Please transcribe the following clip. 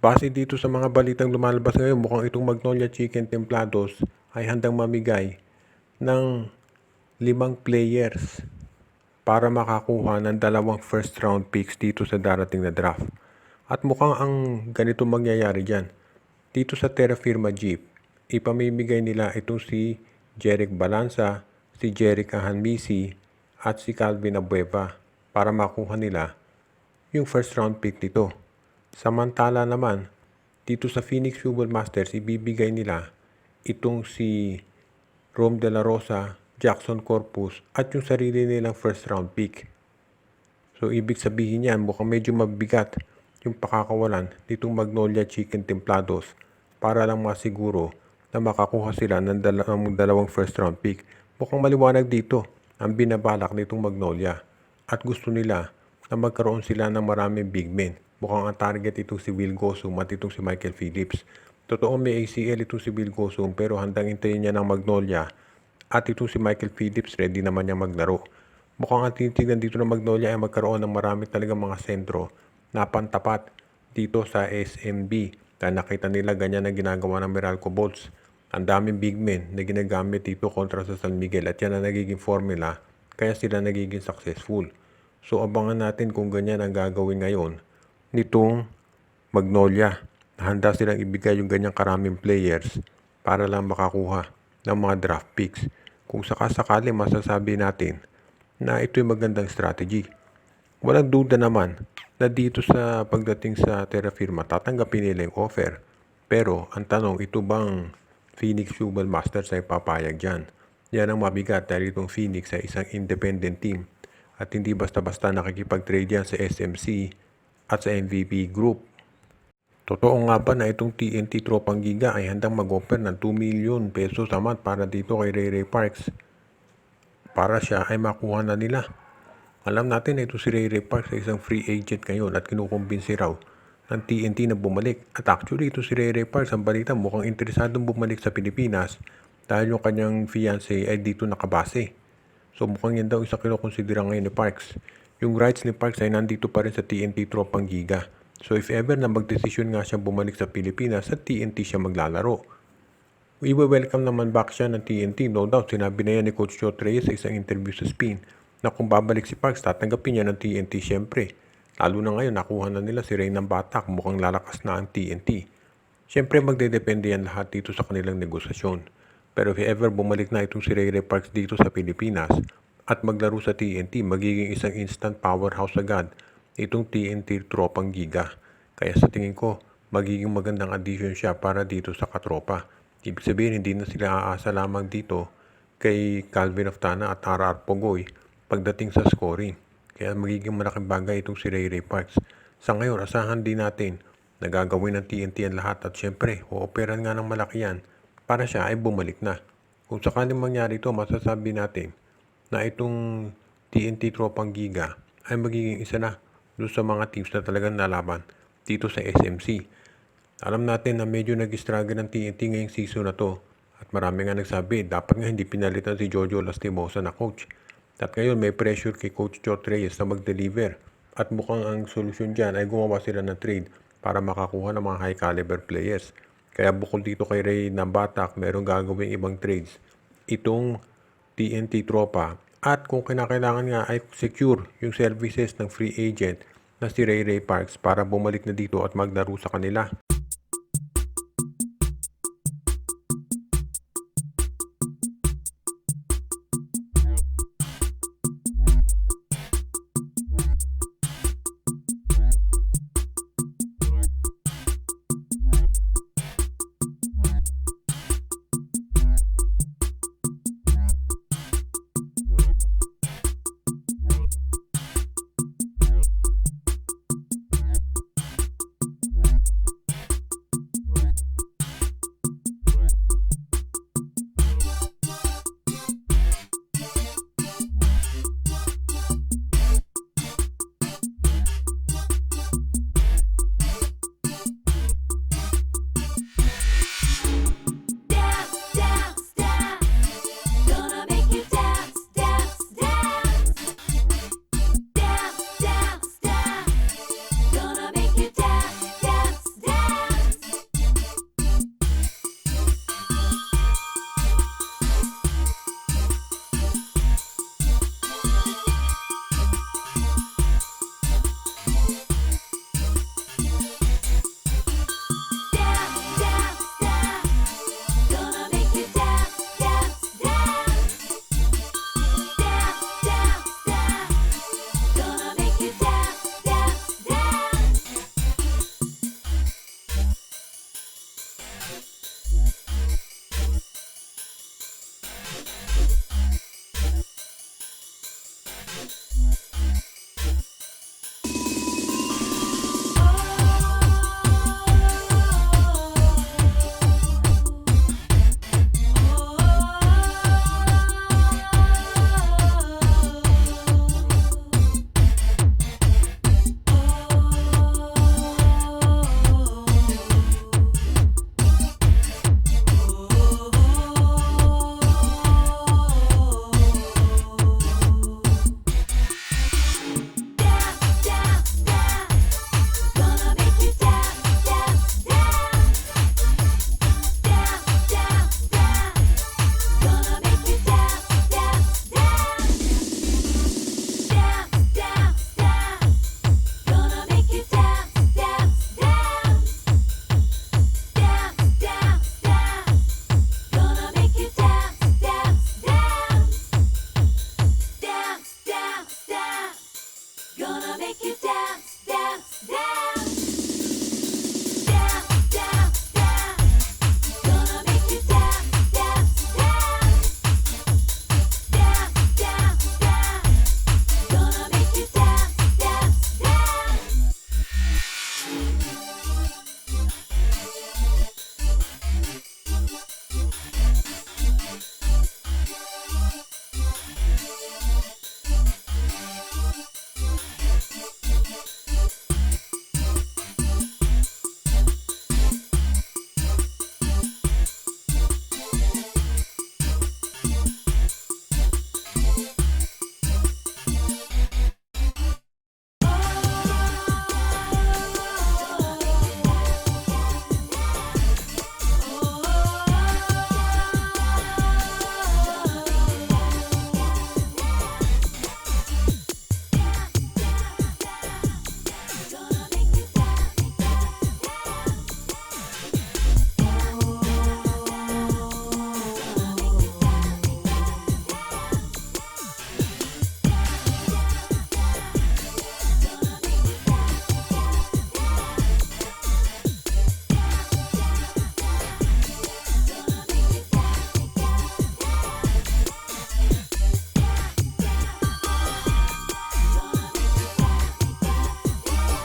Base dito sa mga balitang lumalabas ngayon, mukhang itong Magnolia Chicken Templados ay handang mamigay ng 5 players para makakuha ng 2 first round picks dito sa darating na draft. At mukhang ang ganito mangyayari dyan. Dito sa Terra Firma Jeep, ipamimigay nila itong si Jeric Balanza, si Jeric Ahanmisi, at si Calvin Abueva para makuha nila yung first round pick nito. Samantala naman, dito sa Phoenix Football Masters, ibibigay nila itong si Rom De La Rosa, Jackson Corpus, at yung sarili nilang first round pick. So, ibig sabihin yan, mukhang medyo mabigat yung pakakawalan nitong Magnolia Chicken Templados para lang masiguro na makakuha sila ng dalawang first round pick. Mukhang maliwanag dito ang binabalak nitong Magnolia at gusto nila na magkaroon sila ng maraming big men. Mukhang ang target itong si Will Gosum at itong si Michael Phillips. Totoo may ACL itong si Will Gosum pero handang hintayin niya ng Magnolia at itong si Michael Phillips ready naman niya maglaro. Mukhang ang tinitignan dito ng Magnolia ay magkaroon ng marami talagang mga sentro na pantapat dito sa SMB. Dahil nakita nila ganyan ang ginagawa ng Meralco Bolts. Ang daming big men na ginagamit dito kontra sa San Miguel at yan ang nagiging formula kaya sila nagiging successful. So abangan natin kung ganyan ang gagawin ngayon nitong Magnolia. Handa silang ibigay yung ganyang karaming players para lang makakuha ng mga draft picks. Kung sakasakali masasabi natin na ito'y magandang strategy. Walang duda naman na dito sa pagdating sa Terra Firma tatanggapin nila yung offer. Pero ang tanong, ito bang Phoenix Football Masters ay papayag dyan? Yan ang mabigat dahil itong Phoenix ay isang independent team at hindi basta-basta nakikipag-trade yan sa SMC at sa MVP Group. Totoo nga ba na itong TNT Tropang Giga ay handang mag-offer ng 2 million pesos a month para dito kay Ray Ray Parks para siya ay makuha na nila? Alam natin na ito si Ray Ray Parks ay isang free agent ngayon at kinukumbinsi raw ng TNT na bumalik. At actually ito si Ray Ray Parks, ang balita mukhang interesadong bumalik sa Pilipinas dahil yung kanyang fiancé ay dito nakabase. So mukhang yan daw isa kinukonsidera ngayon ni Parks. Yung rights ni Parks ay nandito pa rin sa TNT Tropang Giga. So if ever na magdesisyon nga siyang bumalik sa Pilipinas, sa TNT siya maglalaro. I-welcome naman back siya ng TNT, no doubt. Sinabi na yan ni Coach Chot Reyes sa isang interview sa Spin na kung babalik si Parks, tatanggapin niya ng TNT syempre. Lalo na ngayon, nakuha na nila si Reynan Batak, mukhang lalakas na ang TNT. Syempre magdedepende yan lahat dito sa kanilang negosasyon. Pero if ever bumalik na itong si Ray Ray Parks dito sa Pilipinas at maglaro sa TNT, magiging isang instant powerhouse agad itong TNT Tropang Giga. Kaya sa tingin ko, magiging magandang addition siya para dito sa katropa. Ibig sabihin, hindi na sila aasa lamang dito kay Calvin Oftana at Tara Arpogoy pagdating sa scoring. Kaya magiging malaking bagay itong si Ray Ray Parks. Sa ngayon, asahan din natin na gagawin ng TNT ang lahat at syempre, ooperan nga ng malaki yan para siya ay bumalik na. Kung sakaling mangyari ito, masasabi natin na itong TNT Tropang Giga ay magiging isa na doon sa mga teams na talagang nalaban dito sa SMC. Alam natin na medyo nag-struggle ng TNT ngayong season na to at marami nga nagsabi dapat nga hindi pinalitan si Jojo Lastimosa na coach. At ngayon may pressure kay Coach Chot Reyes na mag-deliver at mukhang ang solusyon dyan ay gumawa sila ng trade para makakuha ng mga high caliber players. Kaya bukod dito kay Reynan Batak, merong gagawing ibang trades itong TNT Tropa at kung kinakailangan nga ay secure yung services ng free agent na si Ray Ray Parks para bumalik na dito at maglaro sa kanila.